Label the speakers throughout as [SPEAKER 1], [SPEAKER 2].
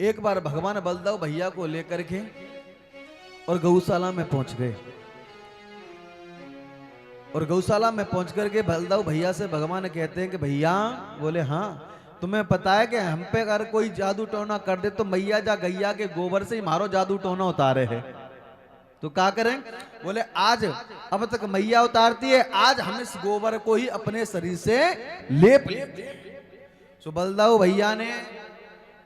[SPEAKER 1] एक बार भगवान बलदेव भैया को लेकर के और गौशाला में पहुंच गए। और गौशाला में पहुंच करके बलदेव भैया से भगवान कहते हैं कि भैया, बोले हाँ, तुम्हें पता है कि हम पे अगर कोई जादू टोना कर दे तो मैया जा गैया के गोबर से ही मारो जादू टोना उतारे है, तो क्या करें? बोले आज अब तक मैया उतारती है, आज हम इस गोबर को ही अपने शरीर से लेप लेते हैं। सो बलदेव भैया ने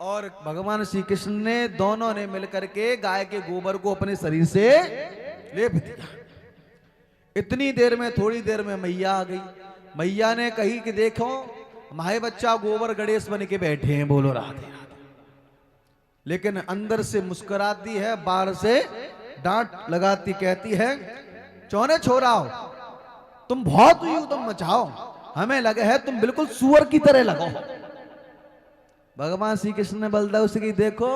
[SPEAKER 1] और भगवान श्री कृष्ण ने दोनों ने मिलकर के गाय के गोबर को अपने शरीर से लेप दिया। इतनी देर में, थोड़ी देर में मैया आ गई। मैया ने कही कि देखो हमारे बच्चा गोबर गणेश बन के बैठे हैं, बोलो राधे राधे। लेकिन अंदर से मुस्कुराती है, बाहर से डांट लगाती, कहती है चौने छोराओ, तुम बहुत तुम मचाओ, हमें लगे है तुम बिल्कुल सुअर की तरह लगो। भगवान श्री कृष्ण ने बलदेव से कही देखो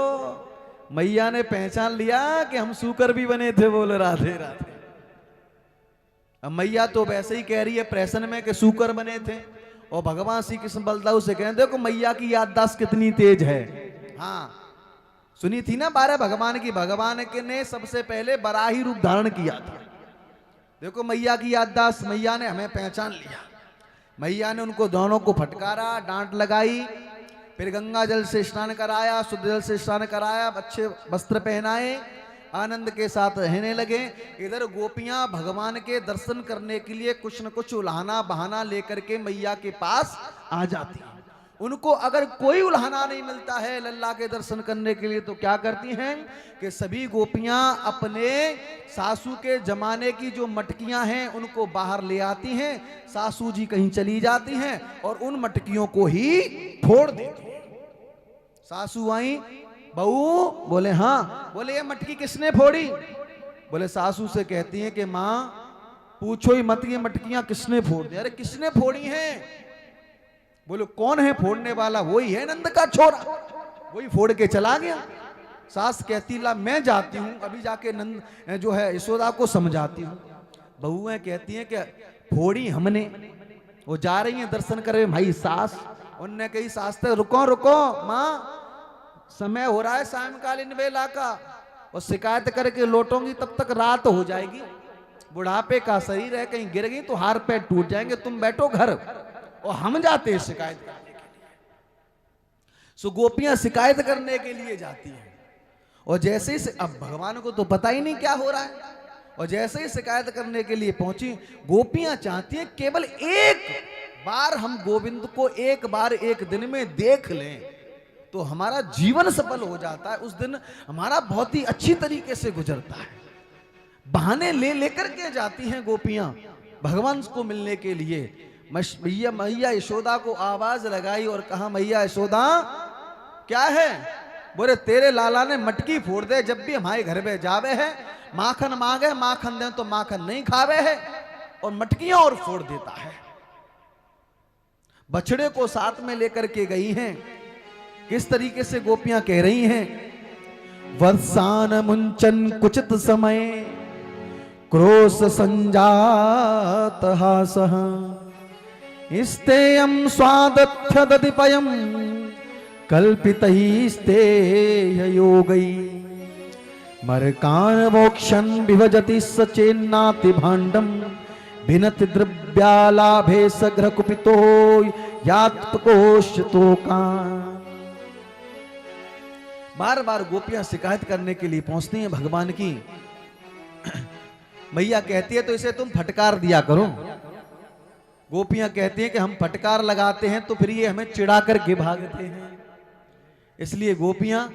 [SPEAKER 1] मैया ने पहचान लिया कि हम सूकर भी बने थे, बोलो राधे राधे। अब मैया तो वैसे ही कह रही है प्रश्न में कि सूकर बने थे, और भगवान श्री कृष्ण बलदेव से कहें देखो मैया की याददाश्त कितनी तेज है। हाँ, सुनी थी ना 12 भगवान की, भगवान के ने सबसे पहले बराही रूप धारण किया था। देखो मैया की याददाश्त, मैया ने हमें पहचान लिया। मैया ने उनको दोनों को फटकारा, डांट लगाई, फिर गंगा जल से स्नान कराया, शुद्ध जल से स्नान कराया, अच्छे वस्त्र पहनाए, आनंद के साथ रहने लगे। इधर गोपियां भगवान के दर्शन करने के लिए कुछ न कुछ उल्हाना बहाना लेकर के मैया के पास आ जाती हैं। उनको अगर कोई उल्हाना नहीं मिलता है लल्ला के दर्शन करने के लिए, तो क्या करती हैं कि सभी गोपियां अपने सासू के जमाने की जो मटकियां हैं उनको बाहर ले आती हैं। सासू जी कहीं चली जाती हैं और उन मटकियों को ही फोड़ देती हैं। सासू आई, बहू, बोले हाँ। बोले ये मटकी किसने फोड़ी? बोले सासू से कहती हैं कि माँ पूछो ही मत, ये मटकियां किसने फोड़ दी? अरे किसने फोड़ी हैं? बोले कौन है फोड़ने वाला? वही है नंद का छोरा, वही फोड़ के चला गया। सास कहती ला मैं जाती हूँ, अभी जाके नंद जो है यशोदा को समझाती हूँ। बहुएं कहती हैं कि फोड़ी हमने। वो जा रही हैं दर्शन करे भाई सास, उनने कही सास तक रुको रुको माँ, समय हो रहा है सायंकालीन वेला का, और शिकायत करके लौटोंगी तब तक रात हो जाएगी। बुढ़ापे का शरीर है, कहीं गिर गई तो हार पैर टूट जाएंगे, तुम बैठो घर, और हम जाते हैं शिकायत करने के लिए। सो गोपियां शिकायत करने के लिए जाती हैं, और जैसे ही अब भगवान को तो पता ही नहीं क्या हो रहा है, और जैसे ही शिकायत करने के लिए पहुंची, गोपियां चाहती हैं केवल एक बार हम गोविंद को एक बार एक दिन में देख लें तो हमारा जीवन सफल हो जाता है। उस दिन हमारा बहुत ही अच्छी तरीके से गुजरता है। बहाने ले लेकर के जाती हैं गोपियां भगवान को मिलने के लिए। मैया यशोदा को आवाज लगाई और कहा मैया यशोदा क्या है? बोले तेरे लाला ने मटकी फोड़ दे, जब भी हमारे घर में जावे है माखन मांगे माखन दे तो माखन नहीं खावे है, और मटकियां और फोड़ देता है। बछड़े को साथ में लेकर के गई हैं। किस तरीके से गोपियां कह रही हैं, वर्षान मुंचन कुचित समय क्रोश संजात हासः स्तेयं स्वादथ्य दधिपयं कल्पितैस्तेय योगै मरकान मोक्षं विभजति सचेन्नाति भाण्डं भिनति द्रव्यालाभे सग्रह कुपितो यात्पकोशतोका। बार बार गोपियां शिकायत करने के लिए पहुंचती हैं भगवान की। मैया कहती है तो इसे तुम फटकार दिया करो। गोपियां कहती हैं कि हम फटकार लगाते हैं तो फिर ये हमें चिढ़ा करके भागते हैं। इसलिए गोपियां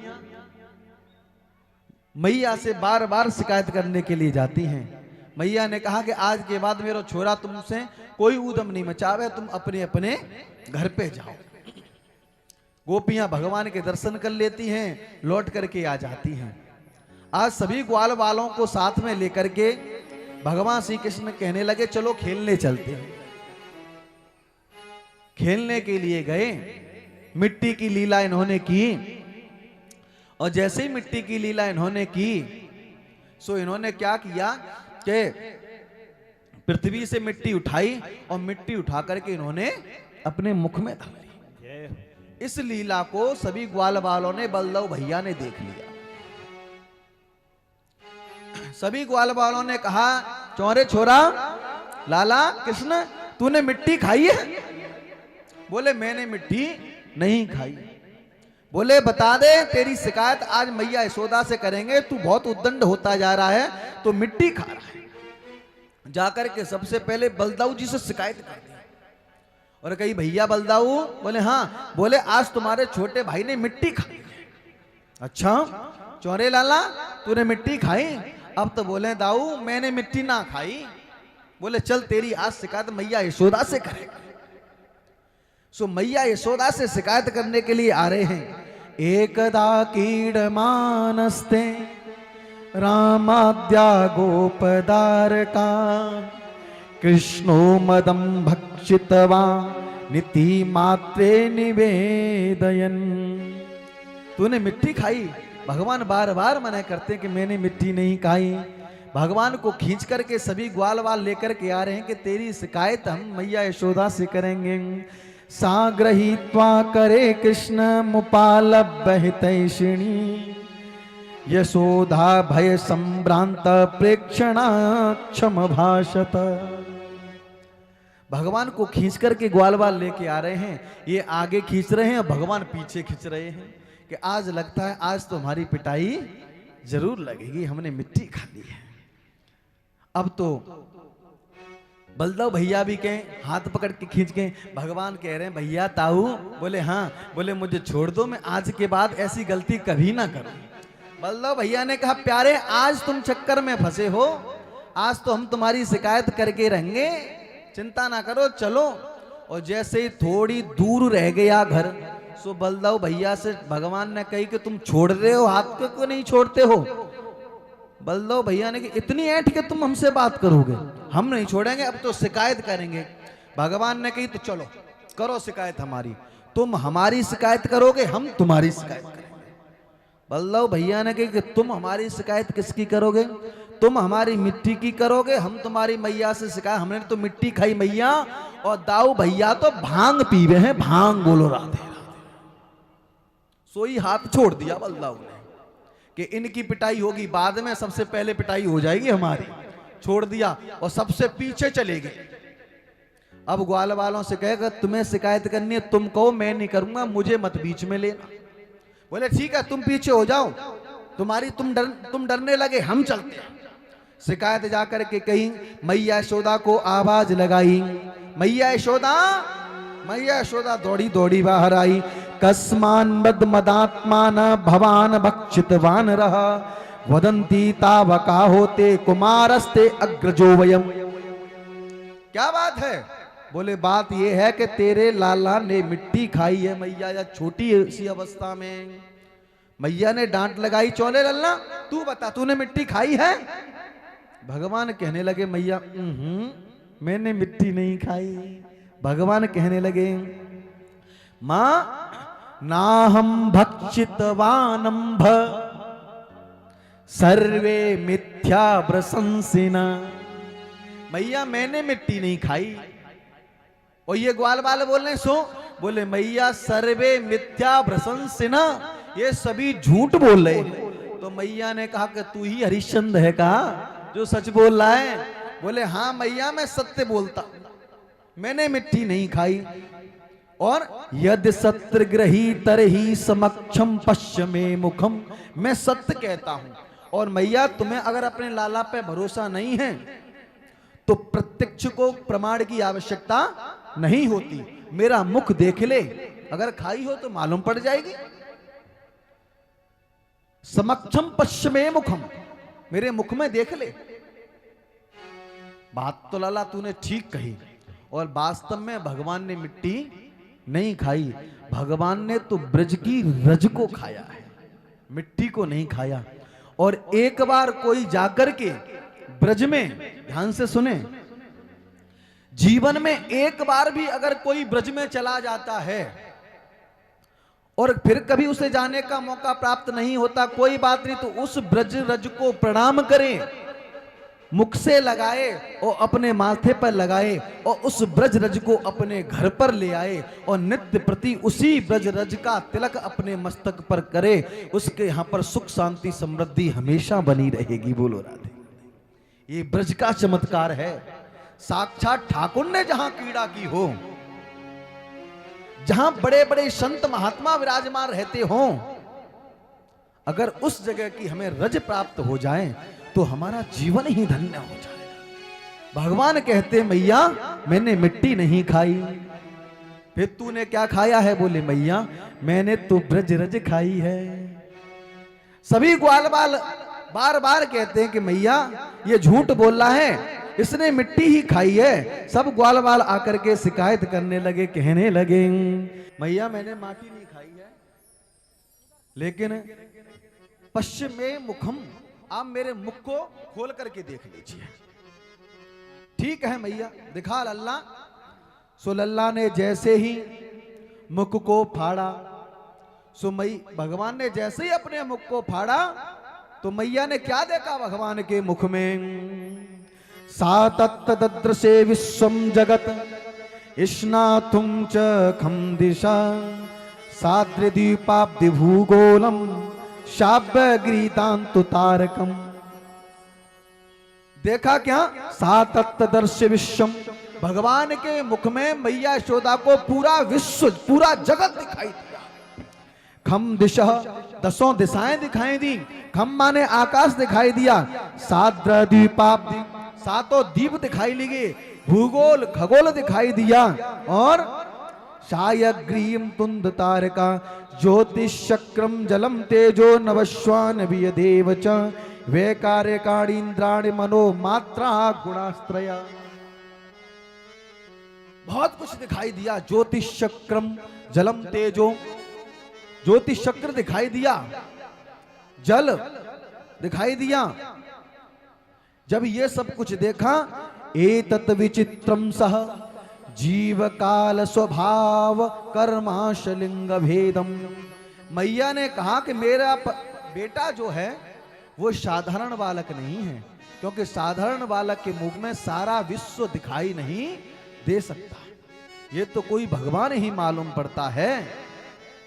[SPEAKER 1] मैया से बार बार शिकायत करने के लिए जाती हैं। मैया ने कहा कि आज के बाद मेरा छोरा तुमसे कोई ऊधम नहीं मचावे, तुम अपने अपने घर पे जाओ। गोपियां भगवान के दर्शन कर लेती हैं, लौट करके आ जाती हैं। आज सभी ग्वाल वालों को साथ में लेकर के भगवान श्री कृष्ण कहने लगे चलो खेलने चलते हैं। खेलने के लिए गए, मिट्टी की लीला इन्होंने की, और जैसे ही मिट्टी की लीला इन्होंने की सो इन्होंने क्या किया कि पृथ्वी से मिट्टी उठाई और मिट्टी उठा करके इन्होंने अपने मुख में डाल ली। इस लीला को सभी ग्वाल वालों ने, बलदेव भैया ने देख लिया। सभी ग्वाल वालों ने कहा, चौरे छोरा, लाला कृष्ण, तूने मिट्टी खाई है? बोले मैंने मिट्टी नहीं खाई। बोले बता दे, तेरी शिकायत आज मैया यशोदा से करेंगे, तू बहुत उद्दंड होता जा रहा है, तो मिट्टी खा रहा है। जाकर के सबसे पहले बलदाऊ जी से शिकायत कर दी और कही, भैया बलदाऊ? बोले हाँ। बोले आज तुम्हारे छोटे भाई ने मिट्टी खाई। अच्छा चौरे लाला, तूने मिट्टी खाई? अब तो बोले दाऊ मैंने मिट्टी ना खाई। बोले चल तेरी आज शिकायत मैया यशोदा से करेगा। सो मैया यशोदा से शिकायत करने के लिए आ रहे हैं। एकदा कीड़मानस्ते रामाद्या गोपदारका कृष्णो मदं भक्षितवान् नीति मात्रे निवेदयन्। तूने मिट्टी खाई? भगवान बार बार मना करते हैं कि मैंने मिट्टी नहीं खाई। भगवान को खींच करके सभी ग्वाल वाल लेकर के आ रहे हैं कि तेरी शिकायत हम मैया यशोदा से करेंगे। साग्रहीत्वा करे कृष्ण मुपालब्धहितैषिणी यशोदा भय संभ्रांत प्रेक्षणा क्षम भाषत। भगवान को खींच करके ग्वाल वाल लेके आ रहे हैं, ये आगे खींच रहे हैं, भगवान पीछे खींच रहे हैं कि आज लगता है आज तो हमारी पिटाई जरूर लगेगी, हमने मिट्टी खा ली है। अब तो बलदेव भैया भी कहें, हाथ पकड़ के खींच के भगवान कह रहे हैं, भैया ताऊ? बोले हाँ। बोले मुझे छोड़ दो, मैं आज के बाद ऐसी गलती कभी ना करूं। बलदेव भैया ने कहा, प्यारे आज तुम चक्कर में फंसे हो, आज तो हम तुम्हारी शिकायत करके रहेंगे, चिंता ना करो, चलो। और जैसे ही थोड़ी दूर रह गया घर, सो बलदेव भैया से भगवान ने कही कि तुम छोड़ रहे हो, हाथ क्यों नहीं छोड़ते हो? बलदेव भैया ने कहा, इतनी ऐठ के तुम हमसे बात करोगे? हम नहीं छोड़ेंगे, अब तो शिकायत करेंगे। भगवान ने कही, तो चलो करो शिकायत हमारी, तुम हमारी शिकायत करोगे, हम तुम्हारी शिकायत करेंगे। बलदेव भैया ने कही कि तुम हमारी शिकायत किसकी करोगे? तुम हमारी मिट्टी की करोगे, हम तुम्हारी मैया से शिकायत। हमने तो मिट्टी खाई मैया, और दाऊ भैया तो भांग पीवे हैं, भांग। बोलो राधे राधे। सोई हाथ छोड़ दिया बलदेव ने कि इनकी पिटाई होगी बाद में, सबसे पहले पिटाई हो जाएगी हमारी। छोड़ दिया और सबसे पीछे चले गए। अब ग्वाल वालों से कहेगा, तुम्हें शिकायत करनी है तुम कहो, मैं नहीं करूंगा, मुझे मत बीच में लेना। बोले ठीक है, तुम पीछे हो जाओ, तुम्हारी तुम डरने लगे, हम चलते हैं। शिकायत जाकर के कहीं मैया यशोदा को आवाज लगाई। मैया यशोदा दौड़ी दौड़ी बाहर आई। कस्मान मद मदात्मान भवान भक्षितवान रहा वदंती तावका होते कुमारस्ते अग्रजो वयम। क्या बात है? बोले बात ये है कि तेरे लाला ने मिट्टी खाई है मैया, या छोटी सी अवस्था में। मैया ने डांट लगाई, चौले लल्ला तू बता, तूने मिट्टी खाई है? भगवान कहने लगे, मैया मैंने मिट्टी नहीं खाई। भगवान कहने लगे, मां नाहम भक्षितवानंभ सर्वे मिथ्या प्रशंसिना। मैया मैंने मिट्टी नहीं खाई। और ये ग्वाल वाले बोल रहे सो, बोले मैया सर्वे मिथ्या प्रशंसिना, ये सभी झूठ बोल रहे। तो मैया ने कहा कि तू ही हरिश्चंद्र है का जो सच बोल रहा है? बोले हाँ मैया मैं सत्य बोलता, मैंने मिट्टी नहीं खाई। और यदि सत्य ग्रही तरही समक्षम पश्चिमे मुखम, मैं सत्य कहता हूं। और मैया तुम्हें अगर अपने लाला पे भरोसा नहीं है तो प्रत्यक्ष को प्रमाण की आवश्यकता नहीं होती, मेरा मुख देख ले, अगर खाई हो तो मालूम पड़ जाएगी। समक्षम पश्चिमे मुखम, मेरे मुख में देख ले। बात तो लाला तूने ठीक कही। और वास्तव में भगवान ने मिट्टी नहीं खाई, भगवान ने तो ब्रज की रज को खाया है, मिट्टी को नहीं खाया। और एक बार कोई जाकर के ब्रज में, ध्यान से सुने, जीवन में एक बार भी अगर कोई ब्रज में चला जाता है और फिर कभी उसे जाने का मौका प्राप्त नहीं होता, कोई बात नहीं, तो उस ब्रज रज को प्रणाम करें, मुख से लगाए और अपने माथे पर लगाए और उस ब्रज रज को अपने घर पर ले आए और नित्य प्रति उसी ब्रज रज का तिलक अपने मस्तक पर करे, उसके यहां पर सुख शांति समृद्धि हमेशा बनी रहेगी। बोलो राधे। ये ब्रज का चमत्कार है। साक्षात ठाकुर ने जहां क्रीड़ा की हो, जहां बड़े बड़े संत महात्मा विराजमान रहते हों, अगर उस जगह की हमें रज प्राप्त हो जाए तो हमारा जीवन ही धन्य हो जाएगा। भगवान कहते मैया मैंने मिट्टी नहीं खाई। फिर तूने क्या खाया है? बोले मैया मैंने तो ब्रज रज खाई है। सभी ग्वाल बाल बार बार कहते हैं कि मैया ये झूठ बोल रहा है, इसने मिट्टी ही खाई है। सब ग्वाल बाल आकर के शिकायत करने लगे, कहने लगे मैया मैंने माटी नहीं खाई है, लेकिन पश्चिम में मुखम, आप मेरे मुख को खोल करके देख लीजिए। ठीक है मैया, दिखा लल्ला। सो लल्ला ने जैसे ही मुख को फाड़ा, सो भगवान ने जैसे ही अपने मुख को फाड़ा तो मैया ने क्या देखा भगवान के मुख में? सा तत्तद्रसे विश्वम जगत स्नातुम च खम दिशा साद्रदीपाब्धि भूगोलम शाव्य गीतांतु तारकम। देखा क्या? सातत्तदर्श विश्वम, भगवान के मुख में मैया यशोदा को पूरा विश्व, पूरा जगत दिखाई दिया। खम दिशा, दसों दिशाएं दिखाई दी। खम माने आकाश दिखाई दिया। साद्र दीपाब्धि, सातों दीप दिखाई लगे। भूगोल खगोल दिखाई दिया। और शायग्रीम तुंद तारका ज्योतिष चक्रम जलम तेजो नवश्वान वियदेव च वे कार्यकाणी इंद्राणि मनो मात्रा गुणास्त्रया। बहुत कुछ दिखाई दिया। ज्योतिष चक्रम जलम तेजो, ज्योतिष चक्र दिखाई दिया, जल दिखाई दिया। जब ये सब कुछ देखा, एतत् विचित्रम सह जीव काल स्वभाव कर्माश लिंग भेदम। मैया ने कहा कि मेरा बेटा जो है वो साधारण बालक नहीं है, क्योंकि साधारण बालक के मुख में सारा विश्व दिखाई नहीं दे सकता। ये तो कोई भगवान ही मालूम पड़ता है।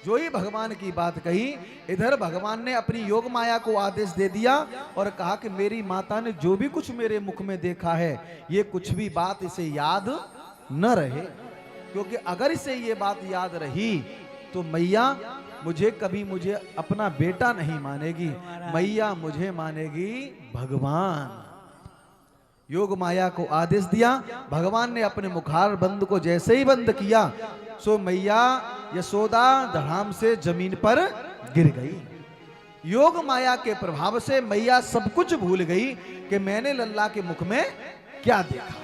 [SPEAKER 1] जो ही भगवान की बात कही, इधर भगवान ने अपनी योग माया को आदेश दे दिया और कहा कि मेरी माता ने जो भी कुछ मेरे मुख में देखा है, ये कुछ भी बात इसे याद न रहे, क्योंकि अगर इसे ये बात याद रही तो मैया मुझे कभी मुझे अपना बेटा नहीं मानेगी, मैया मुझे मानेगी भगवान। योग माया को आदेश दिया। भगवान ने अपने मुखार बंद को जैसे ही बंद किया, सो मैया यशोदा धड़ाम से जमीन पर गिर गई। योग माया के प्रभाव से मैया सब कुछ भूल गई कि मैंने लल्ला के मुख में क्या देखा।